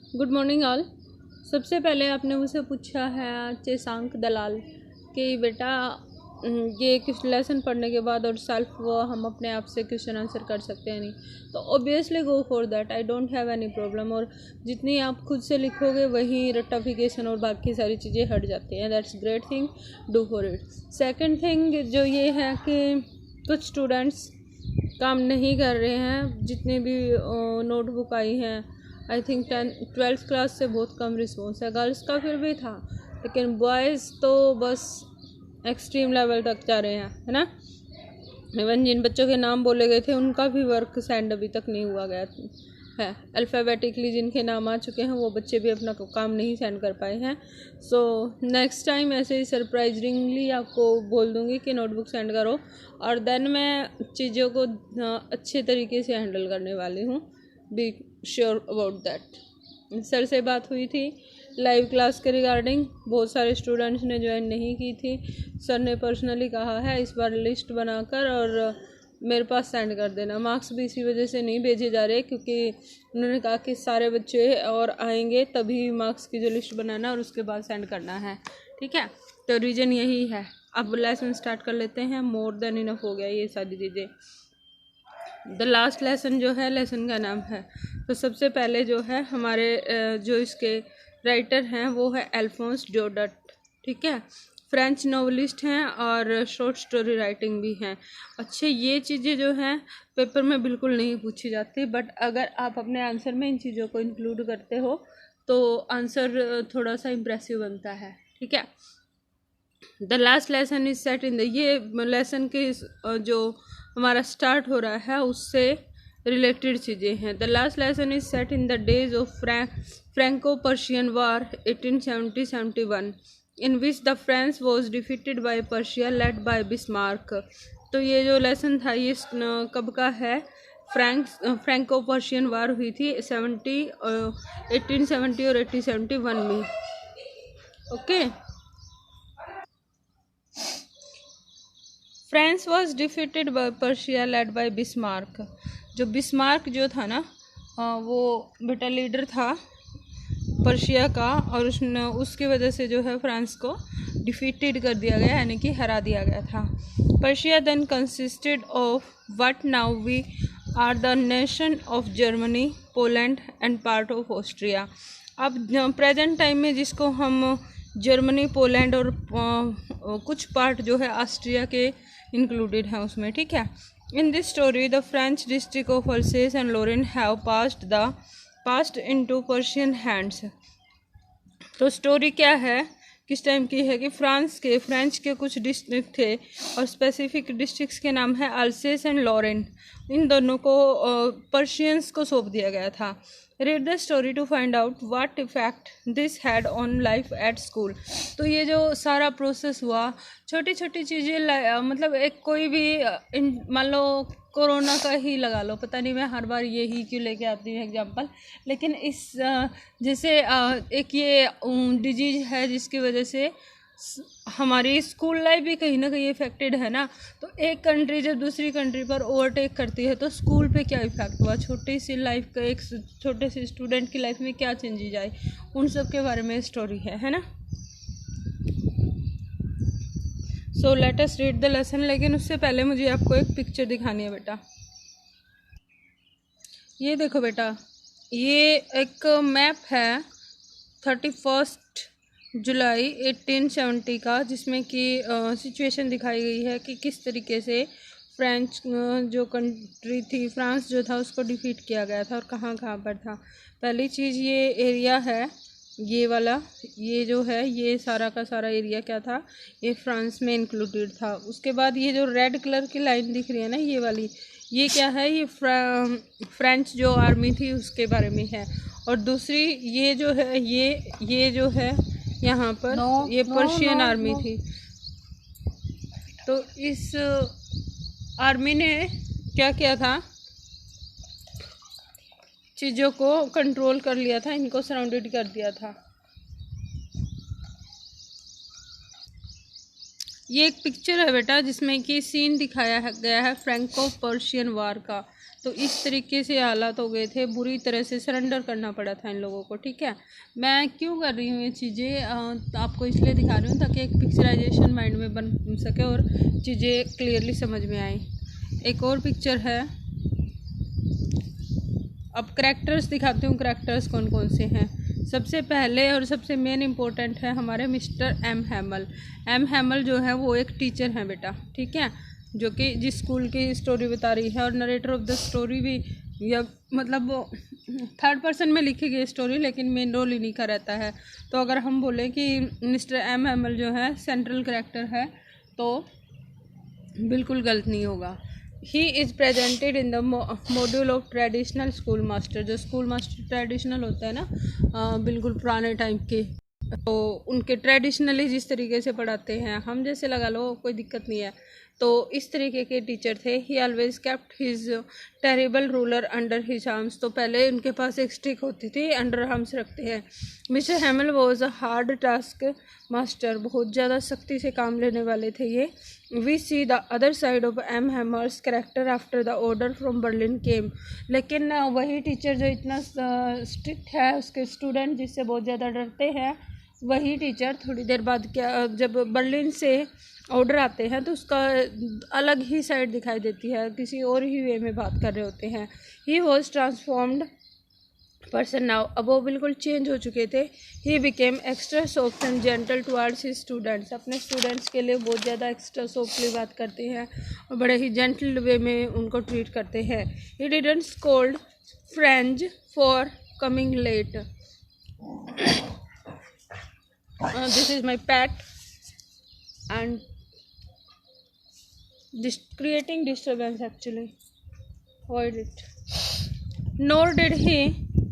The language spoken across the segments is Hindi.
Good morning all. सबसे पहले आपने मुझसे पूछा है चेसांक दलाल कि बेटा ये किस लेसन पढ़ने के बाद और सेल्फ वो हम अपने आप से क्वेश्चन आंसर कर सकते हैं नहीं, तो obviously go for that, I don't have any problem. और जितनी आप खुद से लिखोगे वही रट्टाफिकेशन और बाकी सारी चीज़ें हट जाती हैं। That's great thing, do for it. Second thing जो ये है कि कुछ स्टूडेंट्स काम नहीं कर रहे हैं। जितनी भी नोटबुक आई हैं, आई थिंक 12th क्लास से बहुत कम रिस्पॉन्स है। गर्ल्स का फिर भी था, लेकिन बॉयज़ तो बस एक्सट्रीम लेवल तक जा रहे हैं, है ना। इवन जिन बच्चों के नाम बोले गए थे उनका भी वर्क सेंड अभी तक नहीं हुआ गया है। अल्फ़ाबेटिकली जिनके नाम आ चुके हैं वो बच्चे भी अपना काम नहीं सेंड कर पाए हैं। सो नेक्स्ट टाइम ऐसे ही सरप्राइजिंगली आपको बोल दूँगी कि नोटबुक सेंड करो, और देन मैं चीज़ों को अच्छे तरीके से हैंडल करने वाली हूँ। Be sure about that. Sir से बात हुई थी लाइव क्लास के रिगार्डिंग, बहुत सारे स्टूडेंट्स ने ज्वाइन नहीं की थी। सर ने पर्सनली कहा है इस बार लिस्ट बनाकर और मेरे पास सेंड कर देना। मार्क्स भी इसी वजह से नहीं भेजे जा रहे क्योंकि उन्होंने कहा कि सारे बच्चे और आएंगे तभी मार्क्स की जो लिस्ट बनाना और उसके बाद सेंड करना है, ठीक है। तो रीज़न यही है। अब लेसन स्टार्ट कर लेते हैं, मोर देन इनफ हो गया ये सारी चीज़ें। द लास्ट लेसन जो है, लेसन का नाम है, तो सबसे पहले जो है हमारे जो इसके राइटर हैं वो है अल्फोंस जोडट, ठीक है। फ्रेंच नॉवलिस्ट हैं और शॉर्ट स्टोरी राइटिंग भी हैं। अच्छे ये चीज़ें जो हैं पेपर में बिल्कुल नहीं पूछी जाती, बट अगर आप अपने आंसर में इन चीज़ों को इंक्लूड करते हो तो आंसर थोड़ा सा इम्प्रेसिव बनता है, ठीक है। The last lesson is set in the, ये लेसन के जो हमारा स्टार्ट हो रहा है उससे रिलेटेड चीज़ें हैं। The last lesson is set in the days of Franco Persian war 1870-71 in which the France was defeated by Persia led by Bismarck. तो ये जो लेसन था ये कब का है? फ्रैंको पर्शियन वार हुई थी 1870 और 1871 में, okay. France was defeated by Persia led by Bismarck. जो बिस्मार्क जो था ना वो बेटा लीडर था पर्शिया का, और उसकी वजह से जो है फ्रांस को डिफीटेड कर दिया गया, यानी कि हरा दिया गया था। Prussia then consisted of what now we are the nation of Germany, Poland and part of Austria. अब प्रेजेंट टाइम में जिसको हम जर्मनी, पोलैंड और कुछ पार्ट जो है ऑस्ट्रिया के इंक्लूडेड हैं उसमें, ठीक है। In this story the French district of Alsace and Lorraine have passed into Prussian hands. तो स्टोरी क्या है, किस टाइम की है कि फ्रेंच के कुछ डिस्ट्रिक्ट थे और स्पेसिफिक डिस्ट्रिक्ट्स के नाम है अल्सेस एंड लोरेन। इन दोनों को पर्शियंस को सौंप दिया गया था। Read the story to find out what effect this had on life at school. तो ये जो सारा प्रोसेस हुआ, छोटी छोटी चीज़ें, मतलब एक कोई भी मान लो कोरोना का ही लगा लो, पता नहीं मैं हर बार यही क्यों लेके आती हूँ एग्जांपल, लेकिन इस जैसे एक ये डिजीज है जिसकी वजह से हमारी स्कूल लाइफ भी कहीं ना कहीं इफेक्टेड है ना। तो एक कंट्री जब दूसरी कंट्री पर ओवरटेक करती है तो स्कूल पे क्या इफेक्ट हुआ, छोटी सी लाइफ का, एक छोटे से स्टूडेंट की लाइफ में क्या चेंजेज आए, उन सब के बारे में स्टोरी है ना। So let us read the lesson. लेकिन उससे पहले मुझे आपको एक पिक्चर दिखानी है बेटा। ये देखो बेटा, ये एक मैप है 31 जुलाई 1870 का, जिसमें कि सिचुएशन दिखाई गई है कि किस तरीके से फ्रेंच जो कंट्री थी, फ्रांस जो था उसको डिफीट किया गया था और कहाँ कहाँ पर था। पहली चीज़ ये एरिया है, ये वाला, ये जो है ये सारा का सारा एरिया क्या था, ये फ्रांस में इंक्लूडेड था। उसके बाद ये जो रेड कलर की लाइन दिख रही है ना, ये वाली, ये क्या है, ये फ्रेंच जो आर्मी थी उसके बारे में है। और दूसरी ये जो है, ये जो है यहाँ पर ये पर्शियन आर्मी थी। तो इस आर्मी ने क्या किया था, चीज़ों को कंट्रोल कर लिया था, इनको सराउंडेड कर दिया था। ये एक पिक्चर है बेटा जिसमें कि सीन दिखाया गया है फ्रैंको पर्शियन वार का। तो तो इस तरीके से हालात हो गए थे, बुरी तरह से सरेंडर करना पड़ा था इन लोगों को। ठीक है, मैं क्यों कर रही हूँ ये चीज़ें, आपको इसलिए दिखा रही हूँ ताकि एक पिक्चराइजेशन माइंड में बन सके और चीज़ें क्लियरली समझ में आए। एक और पिक्चर है, अब करैक्टर्स दिखाती हूँ, करैक्टर्स कौन कौन से हैं। सबसे पहले और सबसे मेन इम्पोर्टेंट है हमारे Mister M Hamel. M Hamel जो है वो एक टीचर हैं बेटा, ठीक है, जो कि जिस स्कूल की स्टोरी बता रही है, और नरेटर ऑफ द स्टोरी भी, या मतलब थर्ड पर्सन में लिखी गई स्टोरी, लेकिन मेन रोल इन्हीं का रहता है। तो अगर हम बोलें कि मिस्टर एम हैमल जो है सेंट्रल कैरेक्टर है तो बिल्कुल गलत नहीं होगा। He is presented in the module of traditional school master. जो स्कूल मास्टर ट्रेडिशनल होता है ना, बिल्कुल पुराने टाइम के, तो उनके ट्रेडिशनली जिस तरीके से पढ़ाते हैं, हम जैसे लगा लो कोई दिक्कत नहीं है, तो इस तरीके के टीचर थे। ही always kept his terrible ruler under his arms. तो पहले उनके पास एक स्टिक होती थी, अंडर आर्म्स रखते हैं। Mister Hamel was a hard taskmaster. बहुत ज़्यादा सख्ती से काम लेने वाले थे ये। We see the other side of M Hamel's character after the order from Berlin came. लेकिन वही टीचर जो इतना स्ट्रिक्ट है, उसके स्टूडेंट जिससे बहुत ज़्यादा डरते हैं, वही टीचर थोड़ी देर बाद क्या, जब बर्लिन से ऑर्डर आते हैं तो उसका अलग ही साइड दिखाई देती है, किसी और ही वे में बात कर रहे होते हैं। He was transformed person now. अब वो बिल्कुल चेंज हो चुके थे। He became extra soft and gentle towards his students. अपने स्टूडेंट्स के लिए बहुत ज़्यादा एक्स्ट्रा सॉफ्टली बात करते हैं और बड़े ही जेंटल वे में उनको ट्रीट करते हैं। He didn't scold French for coming late. This is my pat and creating disturbance actually. Avoid it. Nor did he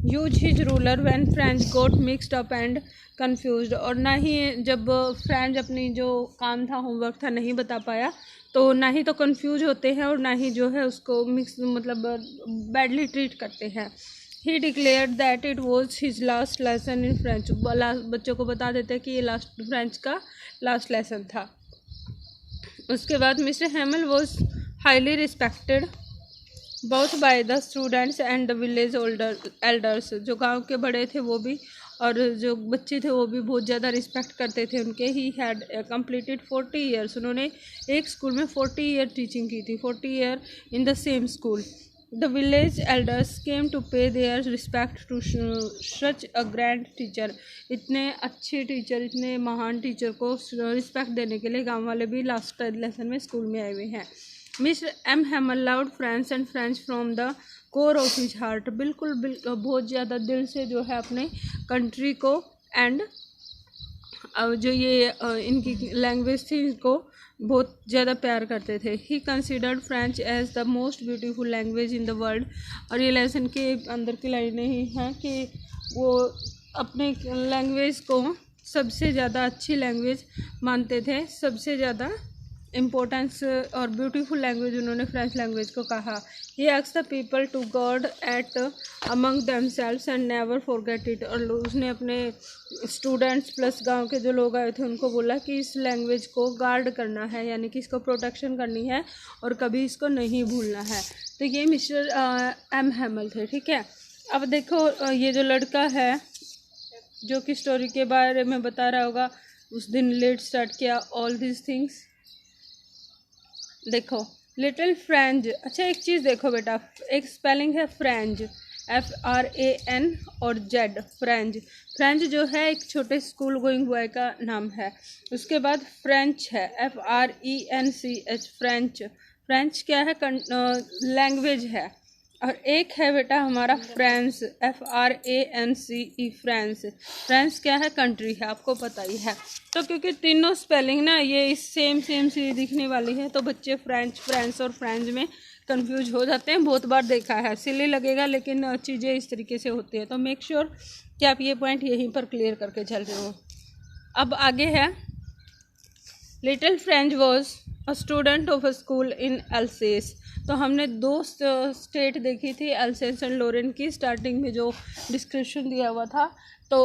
use his ruler when French got mixed up and confused. और ना ही जब फ्रेंच अपनी जो काम था, होमवर्क था, नहीं बता पाया, तो ना ही तो कंफ्यूज होते हैं और ना ही जो है उसको मिक्स मतलब बैडली ट्रीट करते हैं। He declared that it was his last lesson in French. बच्चों को बता देते कि ये लास्ट फ्रेंच का लास्ट लेसन था। उसके बाद mister Hamel was highly respected both by the students and the village elders. जो गांव के बड़े थे वो भी और जो बच्चे थे वो भी बहुत ज़्यादा रिस्पेक्ट करते थे उनके। He had completed 40 years. उन्होंने एक स्कूल में 40 ईयर टीचिंग की थी, 40 year in the same school. The village elders came to pay their respect to such a grand teacher. इतने अच्छे टीचर, इतने महान टीचर को रिस्पेक्ट देने के लिए गांव वाले भी लास्ट लेसन में स्कूल में आए हुए हैं। Mister M Hamel loved France and French from the core of his heart. बिल्कुल बहुत ज़्यादा दिल से जो है अपने कंट्री को एंड जो ये इनकी लैंग्वेज थी इनको बहुत ज़्यादा प्यार करते थे। He considered French as the most beautiful language in the world. और ये लेसन के अंदर की लाइनें ही हैं कि वो अपने लैंग्वेज को सबसे ज़्यादा अच्छी लैंग्वेज मानते थे, सबसे ज़्यादा इम्पोर्टेंस और ब्यूटीफुल लैंग्वेज उन्होंने फ्रेंच लैंग्वेज को कहा। He asked the people to guard it among themselves and never forget it. और उसने अपने स्टूडेंट्स प्लस गांव के जो लोग आए थे उनको बोला कि इस लैंग्वेज को गार्ड करना है, यानी कि इसको प्रोटेक्शन करनी है और कभी इसको नहीं भूलना है। तो ये मिस्टर एम हैमल थे, ठीक है। अब देखो ये जो लड़का है जो कि स्टोरी के बारे में बता रहा होगा, उस दिन लेट स्टार्ट किया ऑल दिस थिंग्स। देखो लिटिल फ्रेंच। अच्छा एक चीज़ देखो बेटा, एक स्पेलिंग है फ्रेंच, FRAN और Z, फ्रेंच। फ्रेंच जो है एक छोटे स्कूल गोइंग बॉय का नाम है। उसके बाद फ्रेंच है, FRENCH, फ्रेंच। फ्रेंच क्या है, लैंग्वेज है। और एक है बेटा हमारा फ्रांस, FRANCE, फ्रांस। फ्रांस क्या है, कंट्री है, आपको पता ही है। तो क्योंकि तीनों स्पेलिंग ना ये इस सेम सी दिखने वाली है, तो बच्चे फ्रेंच, फ्रांस और फ्रेंच में कंफ्यूज हो जाते हैं। बहुत बार देखा है, सिली लगेगा लेकिन चीज़ें इस तरीके से होती है। तो मेक श्योर कि आप ये पॉइंट यहीं पर क्लियर करके चल रहे हो। अब आगे है, little French was a student of a school in else's. तो हमने दो स्टेट देखी थी, एल्सेस एंड लोरेन की, स्टार्टिंग में जो डिस्क्रिप्शन दिया हुआ था। तो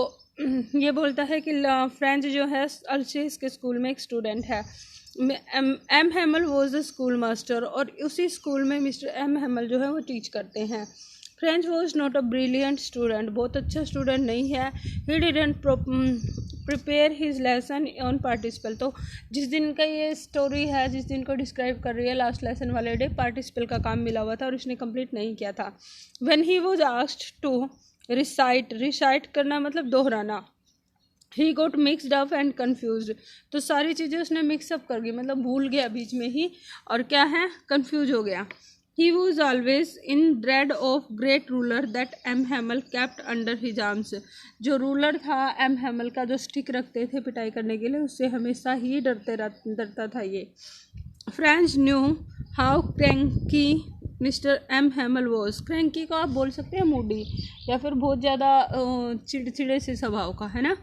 ये बोलता है कि फ्रेंच जो है अल्सेस के स्कूल में एक स्टूडेंट है। M Hamel was the school master, और उसी स्कूल में मिस्टर एम हैमल जो है वो टीच करते हैं। French was not a brilliant student, बहुत अच्छा स्टूडेंट नहीं है। He didn't prepare his lesson on participle. तो जिस दिन का ये स्टोरी है, जिस दिन को डिस्क्राइब कर रही है, लास्ट लेसन वाले डे पार्टिसिपल का काम मिला हुआ था और उसने कंप्लीट नहीं किया था। When he was asked to recite करना मतलब दोहराना, he got mixed up and confuse. तो सारी चीज़ें उसने मिक्सअप कर गई, मतलब भूल गया बीच में ही, और क्या है, कन्फ्यूज हो गया। He was always in dread of great ruler that M Hamel kept under his arms. जो रूलर था एम हैमल का, जो स्टिक रखते थे पिटाई करने के लिए, उससे हमेशा ही डरता था ये। French knew how cranky Mister M Hamel was. Cranky को आप बोल सकते हैं मूडी, या फिर बहुत ज़्यादा चिड़चिड़े से स्वभाव का, है ना।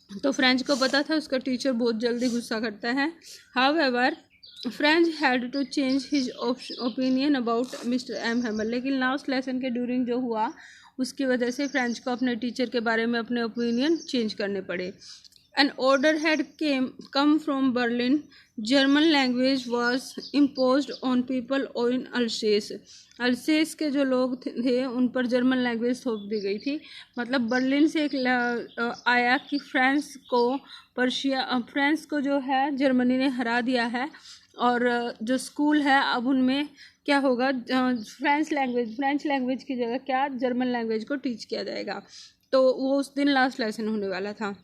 तो फ्रेंच को पता था उसका टीचर बहुत जल्दी गुस्सा करता है। However French had to change his opinion about Mister M Hamel. लेकिन लास्ट लेसन के ड्यूरिंग जो हुआ उसकी वजह से फ्रेंच को अपने टीचर के बारे में अपने ओपिनियन चेंज करने पड़े। An order had come from Berlin, German language was imposed on people और इन अल्सेस। अल्सेस के जो लोग थे उन पर जर्मन लैंग्वेज थोप दी गई थी। मतलब बर्लिन से एक आया कि फ्रांस को जो है जर्मनी ने हरा दिया है, और जो स्कूल है अब उनमें क्या होगा, फ्रेंच लैंग्वेज की जगह क्या, जर्मन लैंग्वेज को टीच किया जाएगा। तो वो उस दिन लास्ट लेसन होने वाला था।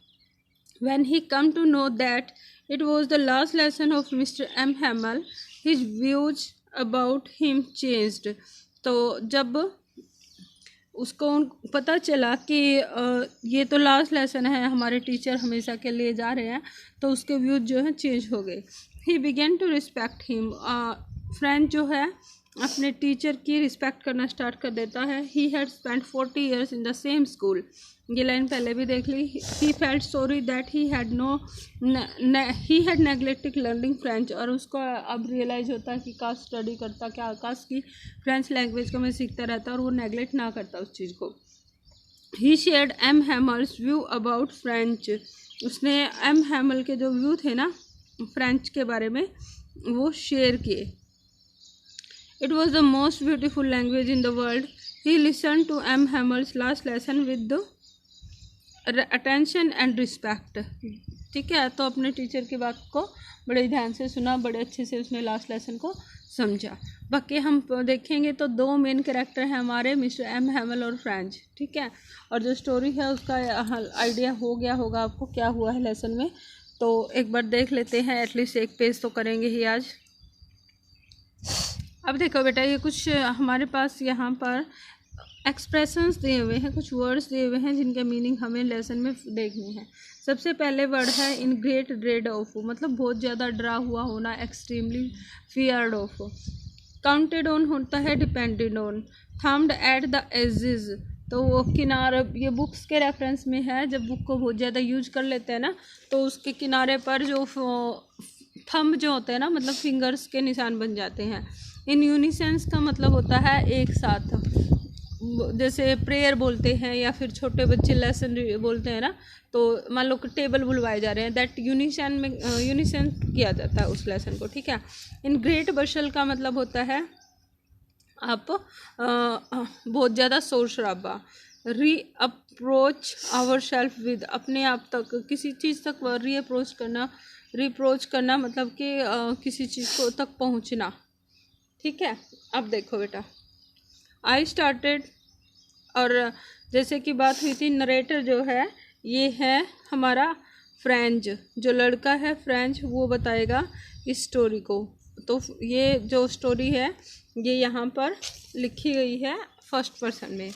When he come to know that it was the last lesson of Mr. M. Hamel, his views about him changed. तो जब उसको पता चला कि ये तो लास्ट लेसन है, हमारे टीचर हमेशा के लिए जा रहे हैं, तो उसके व्यूज जो हैं चेंज हो गए। He began to respect him. French जो है अपने टीचर की रिस्पेक्ट करना स्टार्ट कर देता है। He had spent 40 years in the same school. ये लाइन पहले भी देख ली। He felt sorry that he had neglected learning French. और उसको अब रियलाइज़ होता है कि काश स्टडी करता, क्या काश की फ्रेंच लैंग्वेज को मैं सीखता रहता और वो नेग्लेक्ट ना करता उस चीज़ को। He shared M Hamel's view about French. उसने एम हैमल के जो व्यू थे ना फ्रेंच के बारे में वो शेयर किए। It was the most beautiful language in the world. He listened to M. Hamel's last lesson with the attention and respect. ठीक है, तो अपने टीचर की बात को बड़े ध्यान से सुना, बड़े अच्छे से उसने लास्ट लेसन को समझा। बाकी हम देखेंगे तो दो मेन कैरेक्टर हैं हमारे, मिस्टर एम हैमल और फ्रेंच। ठीक है, और जो स्टोरी है उसका आइडिया हो गया होगा आपको क्या हुआ है लेसन में। तो एक बार देख लेते हैं, एटलीस्ट एक पेज तो करेंगे ही आज। अब देखो बेटा, ये कुछ हमारे पास यहाँ पर एक्सप्रेशंस दिए हुए हैं, कुछ वर्ड्स दिए हुए हैं जिनके मीनिंग हमें लेसन में देखने हैं। सबसे पहले वर्ड है इन ग्रेट ड्रेड ऑफ, मतलब बहुत ज़्यादा डरा हुआ होना, extremely feared of. Counted on होता है depended on. Thumbed at the edges, तो वो किनारे, ये बुक्स के रेफरेंस में है। जब बुक को बहुत ज़्यादा यूज कर लेते हैं ना, तो उसके किनारे पर जो थंब जो होते हैं ना, मतलब फिंगर्स के निशान बन जाते हैं। इन यूनिसेंस का मतलब होता है एक साथ, जैसे प्रेयर बोलते हैं या फिर छोटे बच्चे लेसन बोलते हैं ना, तो मान लो टेबल बुलवाए जा रहे हैं, दैट यूनिसेंस किया जाता है उस लेसन को। ठीक है, इन ग्रेट बशल का मतलब होता है आप बहुत ज़्यादा शोर शराबा। री अप्रोच आवर सेल्फ विद, अपने आप तक किसी चीज़ तक रिप्रोच करना मतलब कि किसी चीज़ को तक पहुंचना। ठीक है, अब देखो बेटा, आई स्टार्टेड, और जैसे कि बात हुई थी, नरेटर जो है ये है हमारा फ्रेंच, जो लड़का है फ्रेंच वो बताएगा इस स्टोरी को। तो ये जो स्टोरी है ये यहाँ पर लिखी गई है फर्स्ट पर्सन में,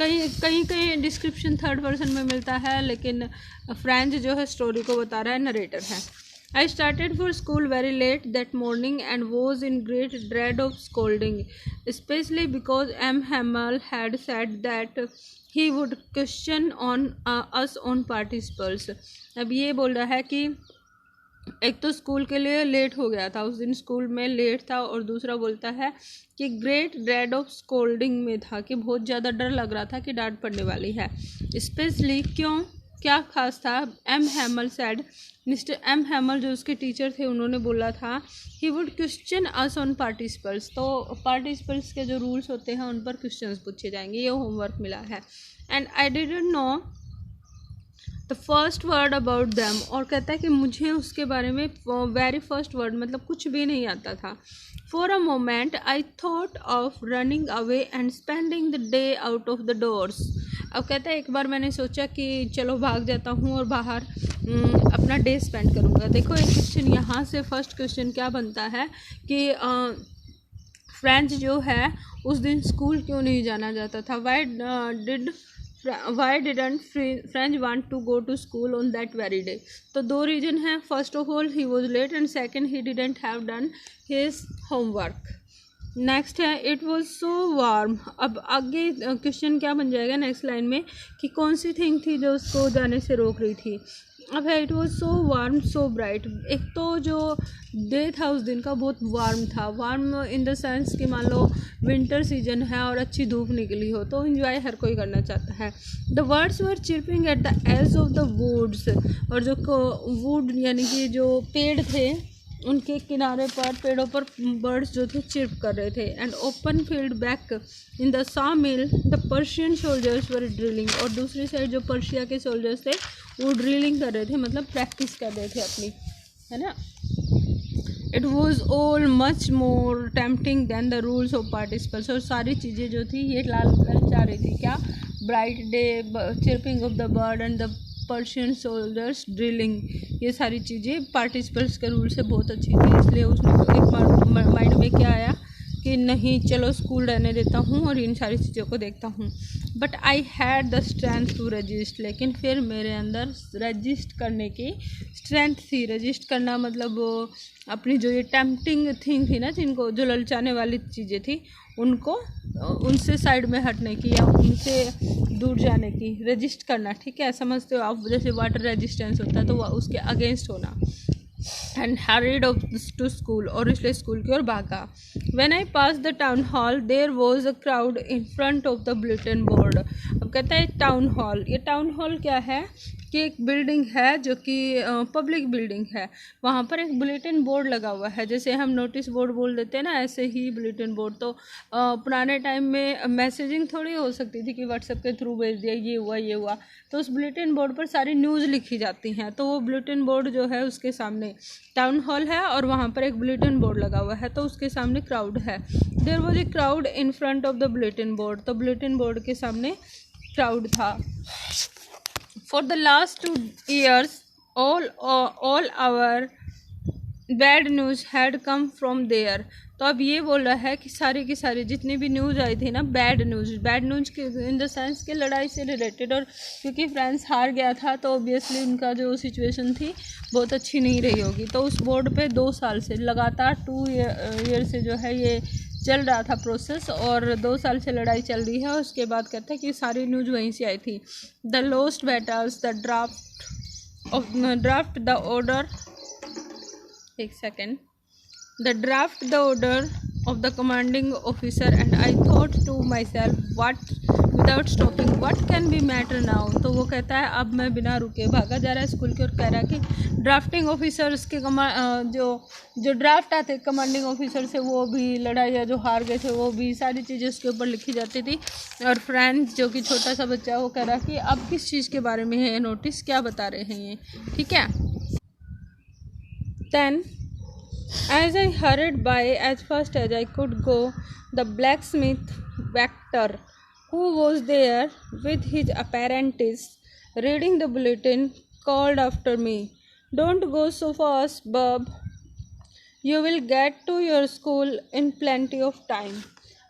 कहीं डिस्क्रिप्शन थर्ड पर्सन में मिलता है, लेकिन फ्रेंच जो है स्टोरी को बता रहा है, नरेटर है। I started for school very late that morning and was in great dread of scolding, especially because M. Hamel had said that he would question us on participles. अब ये बोल रहा है कि एक तो स्कूल के लिए लेट हो गया था, उस दिन स्कूल में लेट था, और दूसरा बोलता है कि ग्रेट ड्रेड ऑफ स्कोल्डिंग में था, कि बहुत ज़्यादा डर लग रहा था कि डांट पड़ने वाली है। स्पेशली क्यों, क्या खास था? M Hamel said, Mister M Hamel जो उसके टीचर थे उन्होंने बोला था he would question us on participles, तो पार्टिसिपल्स के जो रूल्स होते हैं उन पर क्वेश्चंस पूछे जाएंगे, ये होमवर्क मिला है। And I didn't know the first word about them, और कहता है कि मुझे उसके बारे में वेरी फर्स्ट वर्ड मतलब कुछ भी नहीं आता था। For a moment I thought of running away and spending the day out of the doors. अब कहता है एक बार मैंने सोचा कि चलो भाग जाता हूँ और बाहर अपना डे स्पेंड करूँगा। देखो एक क्वेश्चन यहाँ से, फर्स्ट क्वेश्चन क्या बनता है कि फ्रेंच जो है उस दिन स्कूल क्यों नहीं जाना जाता था? Why didn't French want to go to school on that very day? तो दो रीजन है, first of all he was late and second he didn't have done his homework। Next है इट वॉज सो वार्म। अब आगे क्वेश्चन क्या बन जाएगा नेक्स्ट लाइन में कि कौन सी थिंग थी जो उसको जाने से रोक रही थी। अब है it was so warm so bright. एक तो जो डे था उस दिन का बहुत वार्म था, वार्म इन द सेंस कि मान लो विंटर सीजन है और अच्छी धूप निकली हो तो इन्जॉय हर कोई करना चाहता है। The birds were chirping at the edge of the woods, और जो वुड यानी कि जो पेड़ थे उनके किनारे पर पेड़ों पर बर्ड्स जो थे चिर्प कर रहे थे। And open field back in the saw mill the Persian soldiers were drilling, और दूसरी साइड जो पर्शिया के सोल्जर्स थे वो ड्रिलिंग कर रहे थे, मतलब प्रैक्टिस कर रहे थे अपनी, है ना। It was all much more tempting than the rules of participles, और सारी चीज़ें जो थी ये लाल चाह रही थी क्या? Bright day, chirping of the bird and the Persian soldiers drilling, ये सारी चीज़ें पार्टिसिपेंट्स के रूल से बहुत अच्छी थी। इसलिए उसने एक माइंड में क्या आया कि नहीं चलो स्कूल रहने देता हूँ और इन सारी चीज़ों को देखता हूँ। But I had the strength to resist, लेकिन फिर मेरे अंदर रजिस्ट करने की स्ट्रेंथ थी। रजिस्ट करना मतलब अपनी जो ये टेम्पटिंग थिंग थी ना, जिनको जो ललचाने वाली चीज़ें थी उनको उनसे साइड में हटने की या उनसे दूर जाने की, रजिस्ट करना, ठीक है, समझते हो आप, जैसे वाटर रेजिस्टेंस होता है तो उसके अगेंस्ट होना। And hurried off to school, और इसलिए स्कूल की ओर भागा। When I pass the town hall there was a crowd in front of the bulletin board. अब कहता है टाउन हॉल, ये टाउन हॉल क्या है कि एक बिल्डिंग है जो कि पब्लिक बिल्डिंग है, वहाँ पर एक बुलेटिन बोर्ड लगा हुआ है। जैसे हम नोटिस बोर्ड बोल देते हैं ना, ऐसे ही बुलेटिन बोर्ड। तो पुराने टाइम में मैसेजिंग थोड़ी हो सकती थी कि व्हाट्सएप के थ्रू भेज दिया ये हुआ ये हुआ, तो उस बुलेटिन बोर्ड पर सारी न्यूज़ लिखी जाती हैं। तो वो बुलेटिन बोर्ड जो है उसके सामने टाउन हॉल है और वहाँ पर एक बुलेटिन बोर्ड लगा हुआ है, तो उसके सामने क्राउड है। There was a crowd in front of the bulletin board, तो बुलेटिन बोर्ड के सामने क्राउड था। For the last 2 years, all our bad news had come from there. तो अब ये बोल रहा है कि सारी की सारी जितनी भी न्यूज़ आई थी ना, बैड न्यूज़ के इन द सेंस के लड़ाई से रिलेटेड, और क्योंकि फ्रांस हार गया था तो ऑब्वियसली उनका जो सिचुएशन थी बहुत अच्छी नहीं रही होगी। तो उस बोर्ड पे 2 साल से लगातार 2 ईयर से जो है ये चल रहा था प्रोसेस, और 2 साल से लड़ाई चल रही है। उसके बाद कहते हैं कि सारी न्यूज़ वहीं से आई थी। The lost battles, the draft the order, एक second, the draft the order of the commanding officer and I thought to myself what without stopping what can be matter now. तो वो कहता है अब मैं बिना रुके भागा जा रहा है स्कूल की, और कह रहा है कि ड्राफ्टिंग ऑफिसर्स के जो ड्राफ्ट आते कमांडिंग ऑफिसर से, वो भी लड़ाई या जो हार गए थे वो भी सारी चीज़ें उसके ऊपर लिखी जाती थी। और फ्रेंच जो कि छोटा सा बच्चा है वो कह रहा है कि अब किस चीज़ के बारे में है नोटिस, क्या बता रहे हैं ये, ठीक है। Then, as I hurried by as fast as I could go, the blacksmith Vector, who was there with his apprentice reading the bulletin, called after me, "Don't go so fast, Bob. You will get to your school in plenty of time."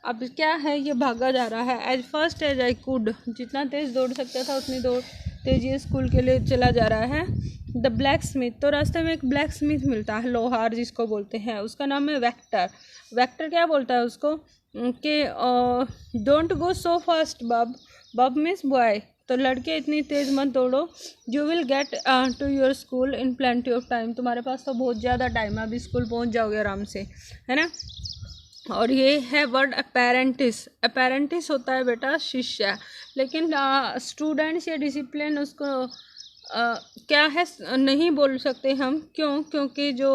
अब क्या है, ये भागा जा रहा है as fast as I could, जितना तेज़ दौड़ सकता था उतनी तेज़ी स्कूल के लिए चला जा रहा है। द ब्लैक स्मिथ, तो रास्ते में एक ब्लैक स्मिथ मिलता है, लोहार जिसको बोलते हैं, उसका नाम है वेक्टर। वेक्टर क्या बोलता है उसको कि डोंट गो सो फास्ट बब, बब मीन्स बॉय, तो लड़के इतनी तेज़ मत दौड़ो। You will get to your school in plenty of time, तुम्हारे पास तो बहुत ज़्यादा टाइम है, अभी स्कूल पहुंच जाओगे आराम से, है ना। और ये है वर्ड अपेरेंटिस, अपेरेंटिस होता है बेटा शिष्य, लेकिन स्टूडेंट्स या डिसिप्लिन उसको क्या है नहीं बोल सकते हम, क्योंकि जो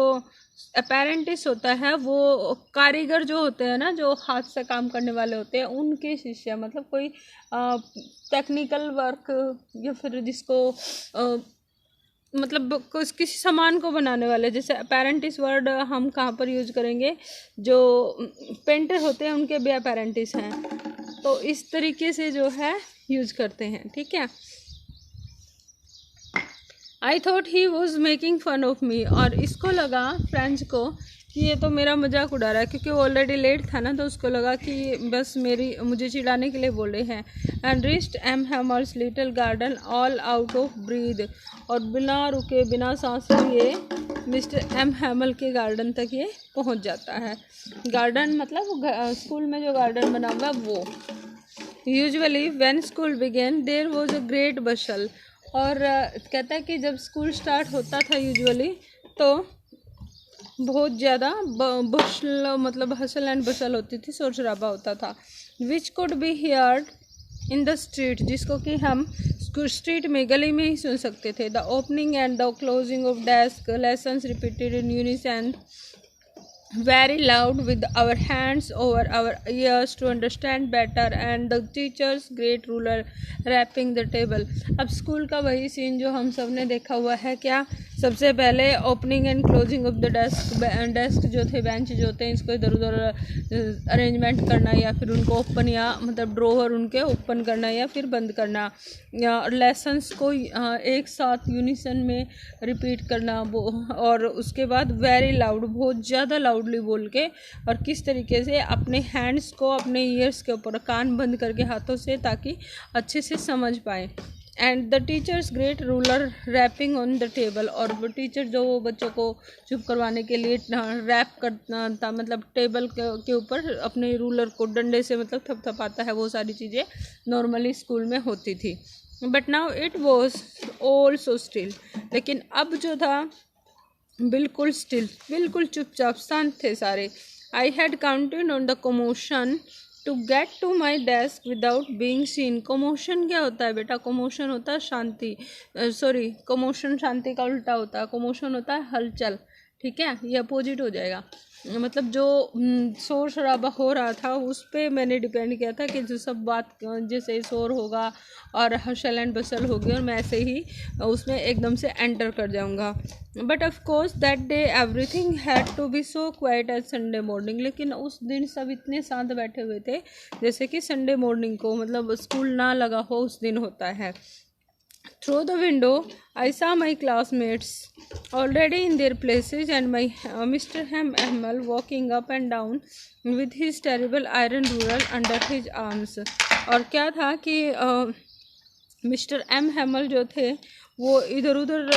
अपेरेंटिस होता है वो कारीगर जो होते हैं ना, जो हाथ से काम करने वाले होते हैं, उनके शिष्य, मतलब कोई टेक्निकल वर्क या फिर जिसको मतलब किसी सामान को बनाने वाले, जैसे अपेरेंटिस वर्ड हम कहाँ पर यूज करेंगे, जो पेंटर होते हैं उनके भी अपेरेंटिस हैं, तो इस तरीके से जो है यूज करते हैं, ठीक है। I thought he was making fun of me, और इसको लगा फ्रेंच को कि ये तो मेरा मजाक उड़ा रहा है, क्योंकि वो ऑलरेडी लेट था ना, तो उसको लगा कि बस मुझे चिढ़ाने के लिए बोले हैं। And reached M Hamel's little garden all out of breath, और बिना रुके बिना सांस लिए मिस्टर एम हैमल के गार्डन तक ये पहुंच जाता है। गार्डन मतलब स्कूल में जो गार्डन बना हुआ है वो। Usually when school began there was a great bustle, और कहता है कि जब स्कूल स्टार्ट होता था यूजुअली तो बहुत ज़्यादा बशल मतलब हसल एंड बशल होती थी, शोर शराबा होता था। Which could be heard in the street, जिसको कि हम स्ट्रीट में गली में ही सुन सकते थे। The opening and the closing of desk, lessons repeated in unison very loud with our hands over our ears to understand better, and the teacher's great ruler wrapping the table। अब स्कूल का वही सीन जो हम सब ने देखा हुआ है। क्या सबसे पहले opening and closing of the desk जो थे, बेंच जो थे, इसको इधर उधर अरेंजमेंट करना, या फिर उनको ओपन या मतलब ड्रोवर उनके ओपन करना या फिर बंद करना, या लेसन्स को एक साथ यूनिसन में रिपीट करना, और उसके बाद वेरी लाउड, बहुत ज़्यादा लाउडली बोल के, और किस तरीके से अपने हैंड्स को अपने ईयर्स के ऊपर कान बंद करके हाथों से, ताकि अच्छे से समझ पाए। And the teacher's great ruler rapping on the table, और वो टीचर जो वो बच्चों को चुप करवाने के लिए रैप करता था, मतलब टेबल के ऊपर अपने रूलर को डंडे से मतलब थपथपाता है, वो सारी चीज़ें नॉर्मली स्कूल में होती थी। But now it was all so still, लेकिन अब जो था बिल्कुल स्टिल, बिल्कुल चुपचाप शांत थे सारे। I had counted on the commotion to get to my desk without being seen. Commotion क्या होता है बेटा? कमोशन होता है शांति, सॉरी कमोशन शांति का उल्टा होता है। कमोशन होता है हलचल, ठीक है, ये अपोजिट हो जाएगा। मतलब जो शोर शराबा हो रहा था उस पर मैंने डिपेंड किया था कि जो सब बात जैसे शोर होगा और हशल एंड बसल होगी, और मैं ऐसे ही उसमें एकदम से एंटर कर जाऊंगा। But of course that day everything had to be so quiet as Sunday morning. लेकिन उस दिन सब इतने शांत बैठे हुए थे जैसे कि संडे मॉर्निंग को, मतलब स्कूल ना लगा हो उस दिन होता है। Through the window, I saw my classmates already in their places, and my Mr. Hamel walking up and down with his terrible iron ruler under his arms। और क्या था कि मिस्टर एम हैमल जो थे वो इधर उधर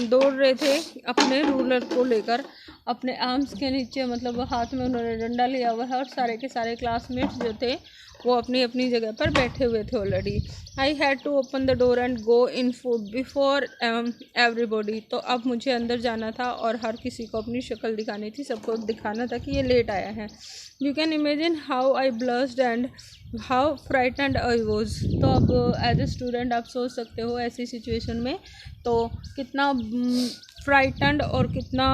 दौड़ रहे थे अपने रूलर को लेकर अपने आर्म्स के नीचे, मतलब हाथ में उन्होंने डंडा लिया हुआ है, और सारे के सारे क्लासमेट्स जो थे वो अपनी अपनी जगह पर बैठे हुए थे already. I had to open the door and go in food before everybody. तो अब मुझे अंदर जाना था और हर किसी को अपनी शक्ल दिखानी थी, सबको दिखाना था कि ये लेट आया है। You can imagine how I blessed and how frightened I was. तो अब एज ए स्टूडेंट आप सोच सकते हो ऐसी सिचुएशन में तो कितना फ्राइटेंड और कितना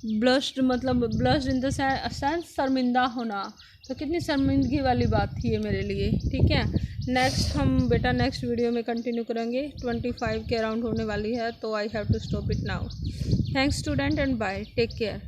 ब्लस्ड, मतलब ब्लस्ड इन द सेंस शर्मिंदा होना, तो कितनी शर्मिंदगी वाली बात थी ये मेरे लिए, ठीक है। नेक्स्ट हम बेटा नेक्स्ट वीडियो में कंटिन्यू करेंगे, 25 के अराउंड होने वाली है, तो I have to stop it now. Thanks student and bye, take care.